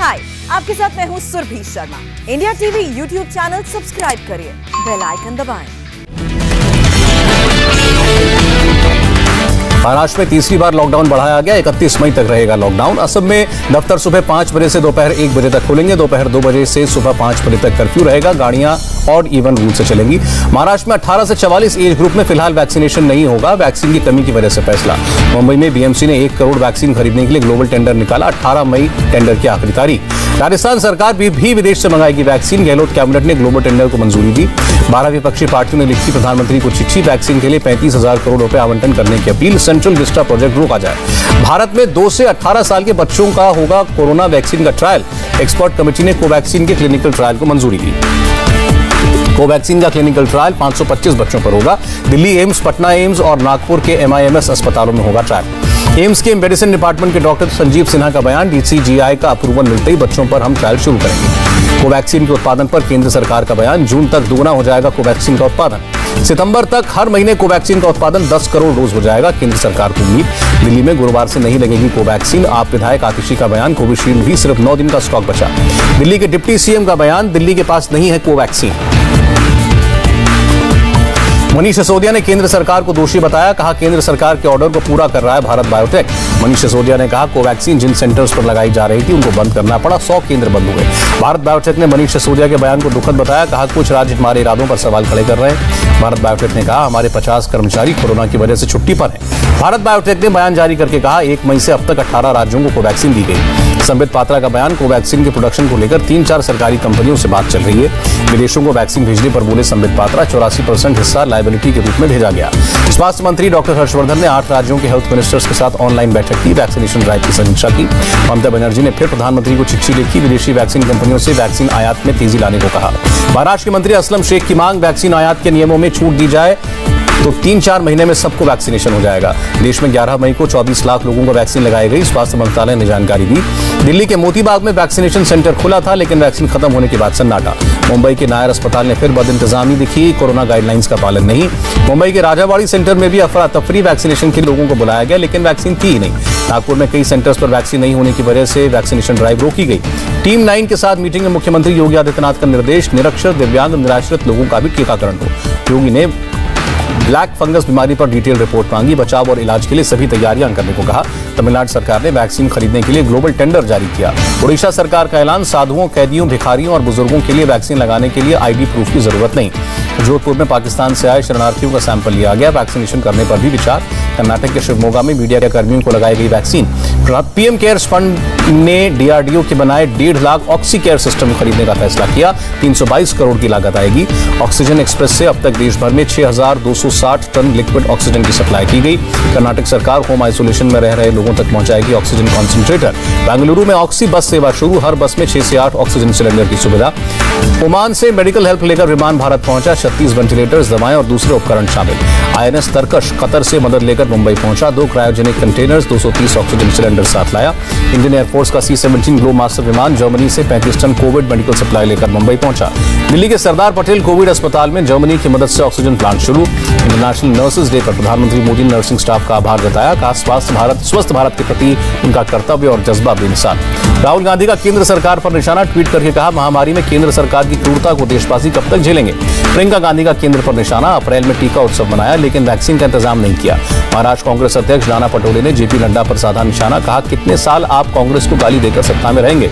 हाय, आपके साथ मैं हूं Surabhi Sharma. India TV YouTube channel subscribe करिए, बेल आइकन दबाएं। महाराष्ट्र में तीसरी बार लॉकडाउन बढ़ाया गया। 31 मई तक रहेगा लॉकडाउन। असम में दफ्तर सुबह 5 बजे से दोपहर 1 बजे तक खुलेंगे। दोपहर 2 बजे से सुबह 5 बजे तक कर्फ्यू रहेगा। गाड़ियां ऑड इवन रूल से चलेंगी। महाराष्ट्र में 18 से 44 एज ग्रुप में फिलहाल वैक्सीनेशन नहीं होगा, वैक्सीन की कमी की वजह से फैसला। मुंबई में बीएमसी ने 1 करोड़ वैक्सीन खरीदने के लिए ग्लोबल टेंडर निकाला। 18 मई टेंडर की आखिरी तारीख। राजस्थान सरकार भी विदेश से मंगाएगी वैक्सीन। गहलोत कैबिनेट ने ग्लोबल टेंडर को मंजूरी दी। 12 विपक्षी पार्टियों ने लिखी प्रधानमंत्री को चिट्ठी। वैक्सीन के लिए 35,000 करोड़ रुपए आवंटन करने की अपील। सेंट्रल विस्टा प्रोजेक्ट रोका जाए। भारत में 2 से 18 साल के बच्चों का होगा कोरोना वैक्सीन का ट्रायल। एक्सपर्ट कमेटी ने कोवैक्सीन के क्लिनिकल ट्रायल को मंजूरी दी। कोवैक्सीन का क्लिनिकल ट्रायल 525 बच्चों पर होगा। दिल्ली एम्स, पटना एम्स और नागपुर के MIMS अस्पतालों में होगा ट्रायल। एम्स के मेडिसिन डिपार्टमेंट के डॉक्टर संजीव सिन्हा का बयान, DCGI का अप्रूवल मिलते ही बच्चों पर हम ट्रायल शुरू करेंगे। कोवैक्सीन के उत्पादन पर केंद्र सरकार का बयान, जून तक दुगना हो जाएगा कोवैक्सीन का उत्पादन। सितंबर तक हर महीने कोवैक्सीन का उत्पादन 10 करोड़ डोज हो जाएगा, केंद्र सरकार की उम्मीद। दिल्ली में गुरुवार से नहीं लगेगी कोवैक्सीन। आप विधायक आतिशी का बयान, कोविशील्ड भी सिर्फ 9 दिन का स्टॉक बचा। दिल्ली के डिप्टी CM का बयान, दिल्ली के पास नहीं है कोवैक्सीन। मनीष सिसोदिया ने केंद्र सरकार को दोषी बताया, कहा केंद्र सरकार के ऑर्डर को पूरा कर रहा है भारत बायोटेक। मनीष सिसोदिया ने कहा कोवैक्सीन जिन सेंटर्स पर लगाई जा रही थी उनको बंद करना पड़ा, 100 केंद्र बंद हुए। भारत बायोटेक ने मनीष सिसोदिया के बयान को दुखद बताया, कहा कुछ राज्य हमारे इरादों पर सवाल खड़े कर रहे हैं। भारत बायोटेक ने कहा हमारे 50 कर्मचारी कोरोना की वजह से छुट्टी पर हैं। भारत बायोटेक ने बयान जारी करके कहा 1 मई से अब तक 18 राज्यों को कोवैक्सीन दी गई। संबित पात्रा का बयान, कोवैक्सीन के प्रोडक्शन को लेकर 3-4 सरकारी कंपनियों से बात चल रही है। विदेशों को वैक्सीन भेजने पर बोले संबित पात्रा, 84% हिस्सा लायबिलिटी के रूप में भेजा गया। स्वास्थ्य मंत्री डॉक्टर हर्षवर्धन ने 8 राज्यों के हेल्थ मिनिस्टर्स के साथ ऑनलाइन बैठक की, वैक्सीनेशन ड्राइव की समीक्षा की। ममता बनर्जी ने फिर प्रधानमंत्री को चिट्ठी लिखी, विदेशी वैक्सीन कंपनियों से वैक्सीन आयात में तेजी लाने को कहा। महाराष्ट्र के मंत्री असलम शेख की मांग, वैक्सीन आयात के नियमों में छूट दी जाए तो 3-4 महीने में सबको वैक्सीनेशन हो जाएगा। देश में 11 मई को 24 लाख लोगों को वैक्सीन लगाई गई, स्वास्थ्य मंत्रालय ने जानकारी दी। दिल्ली के मोतीबाग में वैक्सीनेशन सेंटर खुला था, लेकिन वैक्सीन खत्म होने के बाद सन्नाटा। मुंबई के नायर अस्पताल ने फिर बदइंतजामी दिखी, कोरोना गाइडलाइंस का पालन नहीं। मुंबई के राजावाड़ी सेंटर में भी अफरा तफरी, वैक्सीनेशन के लोगों को बुलाया गया लेकिन वैक्सीन थी ही नहीं। नागपुर में कई सेंटर्स पर वैक्सीन नहीं होने की वजह से वैक्सीनेशन ड्राइव रोकी गई। टीम 9 के साथ मीटिंग में मुख्यमंत्री योगी आदित्यनाथ का निर्देश, निरक्षर, दिव्यांग, निराश्रित लोगों का भी टीकाकरण हो। योगी ने ब्लैक फंगस बीमारी पर डिटेल रिपोर्ट मांगी, बचाव और इलाज के लिए सभी तैयारियां करने को कहा। तमिलनाडु सरकार ने वैक्सीन खरीदने के लिए ग्लोबल टेंडर जारी किया। उड़ीसा सरकार का ऐलान, साधुओं, कैदियों, भिखारियों और बुजुर्गों के लिए वैक्सीन लगाने के लिए ID प्रूफ की जरूरत नहीं। जोधपुर में पाकिस्तान से आए शरणार्थियों का सैंपल लिया गया, वैक्सीनेशन करने पर भी विचार। कर्नाटक के शिवमोगा में मीडिया के कर्मियों को लगाई गई वैक्सीन। PM केयर्स फंड ने DRDO के बनाए 1.5 लाख ऑक्सी केयर सिस्टम खरीदने का फैसला किया, 322 करोड़ की लागत आएगी। ऑक्सीजन एक्सप्रेस से अब तक देश भर में 6,260 टन लिक्विड ऑक्सीजन की सप्लाई की गई। कर्नाटक सरकार होम आइसोलेशन में रह रहे लोगों तक पहुंचाएगी ऑक्सीजन कॉन्सेंट्रेटर। बेंगलुरु में ऑक्सी बस सेवा शुरू, हर बस में 6 से 8 ऑक्सीजन सिलेंडर की सुविधा। ओमान से मेडिकल हेल्प लेकर विमान भारत पहुंचा, 36 वेंटिलेटर्स, दवाएं और दूसरे उपकरण शामिल। INS तरकश कतर से मदद लेकर मुंबई पहुंचा, 2 क्रायोजेनिक कंटेनर्स, 230 ऑक्सीजन सिलेंडर साथ लाया। इंडियन एयरफोर्स का C-17 ग्लो मास्टर विमान जर्मनी से 35 टन कोविड मेडिकल सप्लाई लेकर मुंबई पहुंचा। दिल्ली के सरदार पटेल कोविड अस्पताल में जर्मनी की मदद से ऑक्सीजन प्लांट शुरू। इंटरनेशनल नर्सेज डे पर प्रधानमंत्री मोदी ने नर्सिंग स्टाफ का आभार जताया, कहा स्वस्थ भारत के प्रति उनका कर्तव्य और जज्बा बेमिसाल। राहुल गांधी का केंद्र सरकार पर निशाना, ट्वीट करके कहा महामारी में केंद्र सरकार की क्रूरता को देशवासी कब तक झेलेंगे। प्रियंका गांधी का केंद्र पर निशाना, अप्रैल में टीका उत्सव मनाया लेकिन वैक्सीन का इंतजाम नहीं किया। महाराष्ट्र कांग्रेस अध्यक्ष नाना पटोले ने JP नड्डा पर साधा निशाना, कहा कितने साल आप कांग्रेस को गाली देकर सत्ता में रहेंगे।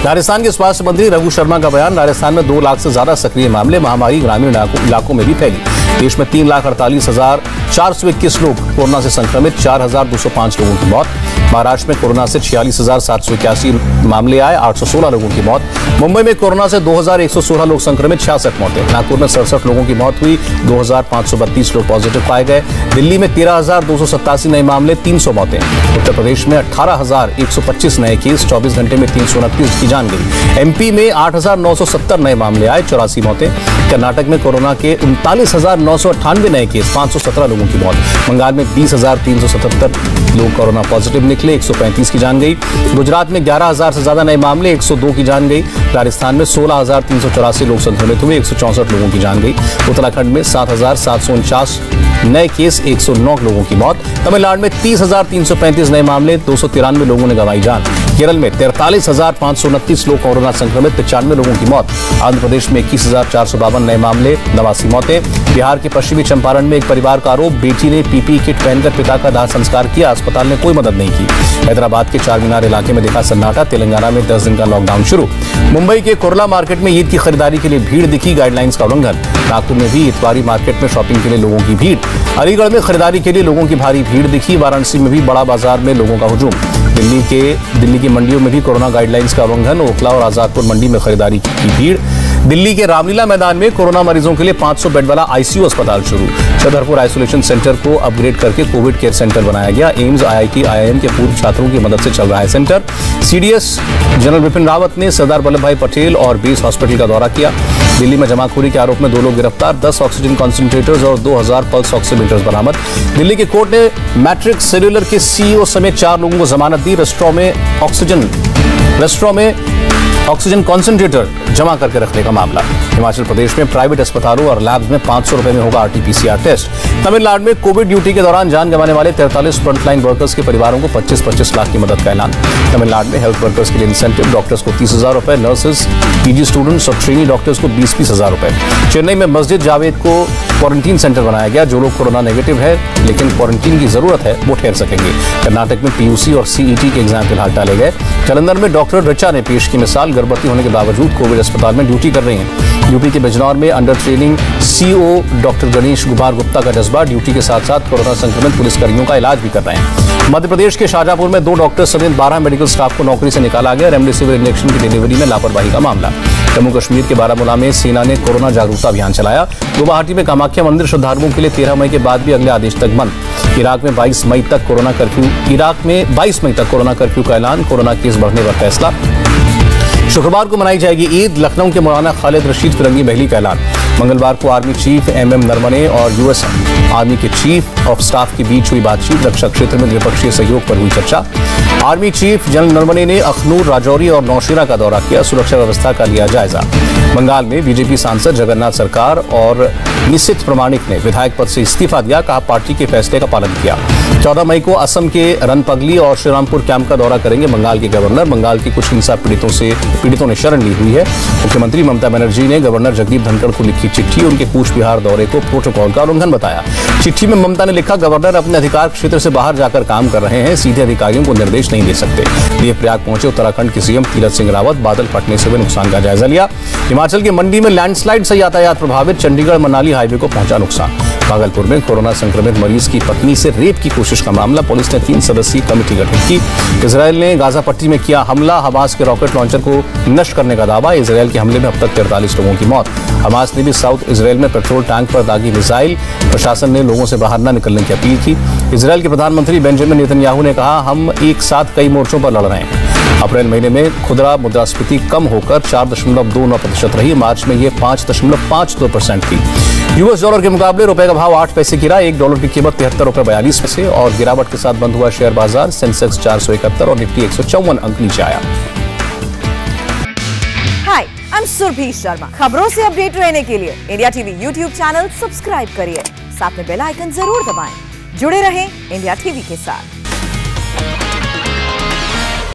राजस्थान के स्वास्थ्य मंत्री रघु शर्मा का बयान, राजस्थान में 2 लाख से ज्यादा सक्रिय मामले, महामारी ग्रामीण इलाकों में भी फैली। देश में 3,48,421 लोग कोरोना से संक्रमित, 4,205 लोगों की मौत। महाराष्ट्र में कोरोना से 46,781 मामले आए, 816 लोगों की मौत। मुंबई में कोरोना से 2,116 लोग संक्रमित, 66 मौतें। नागपुर में 67 लोगों की मौत हुई, 2,532 लोग पॉजिटिव पाए गए। दिल्ली में 13,287 नए मामले, 300 मौतें। उत्तर प्रदेश में 18,125 नए केस, 24 घंटे में 329 की जान गई। MP में 8,970 नए मामले आए, 84 मौतें। कर्नाटक में कोरोना के 39,998 नए केस, 517 लोगों की मौत। बंगाल में 20,377 लोग कोरोना पॉजिटिव निकले, 135 की जान गई। गुजरात में 11,000 से ज्यादा नए मामले, 102 की जान गई। राजस्थान में 16,384 लोग संक्रमित हुए, 164 लोगों की जान गई। उत्तराखंड में 7,749 नए केस, 109 लोगों की मौत। तमिलनाडु में 30,335 नए मामले, 293 लोगों ने गंवाई जान। केरल में 43,529 लोग कोरोना संक्रमित, 95 लोगों की मौत। आंध्र प्रदेश में 21,452 नए मामले, 89 मौतें। बिहार के पश्चिमी चंपारण में एक परिवार का आरोप, बेटी ने पीपीई किट पहनकर पिता का दाह संस्कार किया, अस्पताल ने कोई मदद नहीं की। हैदराबाद के चार मीनार इलाके में दिखा सन्नाटा, तेलंगाना में 10 दिन का लॉकडाउन शुरू। मुंबई के कुर्ला मार्केट में ईद की खरीदारी के लिए भीड़ दिखी, गाइडलाइंस का उल्लंघन। नागपुर में भी इतवारी मार्केट में शॉपिंग के लिए लोगों की भीड़। अलीगढ़ में खरीदारी के लिए लोगों की भारी भीड़ दिखी। वाराणसी में भी बड़ा बाजार में लोगों का हुजूम। दिल्ली की मंडियों में भी कोरोना गाइडलाइंस का उल्लंघन, ओखला और आजादपुर मंडी में खरीदारी की भीड़। दिल्ली के रामलीला मैदान में कोरोना मरीजों के लिए 500 बेड वाला आईसीयू अस्पताल शुरू। छतरपुर आइसोलेशन सेंटर को अपग्रेड करके कोविड केयर सेंटर बनाया गया। एम्स, आईआईटी, आईआईएम के पूर्व छात्रों की मदद से चल रहा है centre. CDS general Vipin Rawat ने सरदार वल्लभ भाई पटेल और बेस हॉस्पिटल का दौरा किया। दिल्ली में जमाखोरी के आरोप में 2 लोग गिरफ्तार, 10 ऑक्सीजन कॉन्सेंट्रेटर्स और 2000 पल्स ऑक्सीमीटर्स बरामद। दिल्ली की कोर्ट ने मैट्रिक्स सेल्यूलर के सीईओ समेत 4 लोगों को जमानत दी। रेस्टोरेंट में ऑक्सीजन कॉन्सेंट्रेटर जमा करके रखने का मामला। हिमाचल प्रदेश में प्राइवेट अस्पतालों और लैब्स में 500 रुपए में होगा आरटीपीसीआर टेस्ट। तमिलनाडु में कोविड ड्यूटी के दौरान जान गंवाने वाले 43 फ्रंटलाइन वर्कर्स के परिवारों को 25-25 लाख की मदद का ऐलान। तमिलनाडु में हेल्थ वर्कर्स के लिए इंसेंटिव, डॉक्टर्स को 30,000 रुपए, नर्सेज, पीजी स्टूडेंट्स और ट्रेनी डॉक्टर्स को 20-20 हजार रुपए। चेन्नई में मस्जिद जावेद को क्वारंटीन सेंटर बनाया गया। जो लोग कोरोना नेगेटिव है लेकिन क्वारंटीन की जरूरत है वो ठहर सकेंगे। कर्नाटक में पीयूसी और सीईटी के एग्जाम फिलहाल टाले गए। जालंधर में डॉक्टर ऋचा ने पेश की मिसाल, गर्भवती होने के बावजूद कोविड अस्पताल में ड्यूटी कर रही हैं। यूपी के बिजनौर में under training CO doctor Ganesh Kumar Gupta का जज्बा, ड्यूटी के साथ साथ कोरोना संक्रमित पुलिसकर्मियों का इलाज भी कर रहे हैं। मध्य प्रदेश के शाहजहांपुर में 2 डॉक्टर समेत 12 मेडिकल स्टाफ को नौकरी से निकाला गया। रेमडेसिविर इंजेक्शन की डिलीवरी में लापरवाही का मामला। जम्मू कश्मीर के बारामूला में सेना ने कोरोना जागरूकता अभियान चलाया। गुवाहाटी में कामाख्या मंदिर श्रद्धालुओं के लिए 13 मई के बाद भी अगले आदेश तक बंद। इराक में 22 मई तक कोरोना कर्फ्यू का ऐलान, कोरोना केस बढ़ने पर फैसला। शुक्रवार को मनाई जाएगी ईद, लखनऊ के मौलाना खालिद रशीद फिरंगी महली का ऐलान। मंगलवार को आर्मी चीफ एमएम नरवणे और यूएस आर्मी के चीफ ऑफ स्टाफ के बीच हुई बातचीत, रक्षा क्षेत्र में द्विपक्षीय सहयोग पर हुई चर्चा। आर्मी चीफ जनरल नरवणे ने अखनूर, राजौरी और नौशेरा का दौरा किया, सुरक्षा व्यवस्था का लिया जायजा। बंगाल में बीजेपी सांसद जगन्नाथ सरकार और निशित प्रमाणिक ने विधायक पद से इस्तीफा दिया, कहा पार्टी के फैसले का पालन किया। 14 मई को असम के रनपगली और श्रीरामपुर कैंप का दौरा करेंगे बंगाल के गवर्नर। बंगाल की कुछ हिंसा पीड़ितों ने शरण ली हुई है। मुख्यमंत्री ममता बनर्जी ने गवर्नर जगदीप धनखड़ को लिखी चिट्ठी, उनके कूच बिहार दौरे को प्रोटोकॉल का उल्लंघन बताया। चिट्ठी में ममता ने लिखा, गवर्नर अपने अधिकार क्षेत्र से बाहर जाकर काम कर रहे हैं, सीधे अधिकारियों को निर्देश नहीं दे सकते। देवप्रयाग पहुंचे उत्तराखंड के सीएम तीरथ सिंह रावत, बादल फटने से हुए नुकसान का जायजा लिया। हिमाचल के मंडी में लैंडस्लाइड से यातायात प्रभावित, चंडीगढ़ मनाली हाईवे को पहुंचा नुकसान। भागलपुर में कोरोना संक्रमित मरीज की पत्नी से रेप की कोशिश का मामला, पुलिस ने 3 सदस्यीय कमेटी गठित की। इजरायल ने गाजा पट्टी में किया हमला, हमास के रॉकेट लॉन्चर को नष्ट करने का दावा। इजरायल के हमले में अब तक 43 लोगों की मौत। हमास ने भी साउथ इजरायल में पेट्रोल टैंक पर दागी मिसाइल, प्रशासन ने लोगों से बाहर न निकलने की अपील की। इजरायल के प्रधानमंत्री बेंजामिन नेतन्याहू ने कहा, हम एक साथ कई मोर्चों पर लड़ रहे हैं। अप्रैल महीने में खुदरा मुद्रास्फीति कम होकर 4.29% रही, मार्च में ये 5.52% थी। यूएस डॉलर के मुकाबले रुपए का भाव 8 पैसे गिरा, $1 की कीमत 73 रुपए 42 पैसे और गिरावट के साथ बंद हुआ शेयर बाजार। सेंसेक्स 471 और निफ्टी 154 अंक नीचे आया। हाय, आई एम सुरभि शर्मा। खबरों से अपडेट रहने के लिए India TV YouTube channel subscribe करिए, साथ में बेल आइकन जरूर दबाएं। जुड़े रहें इंडिया टीवी के साथ।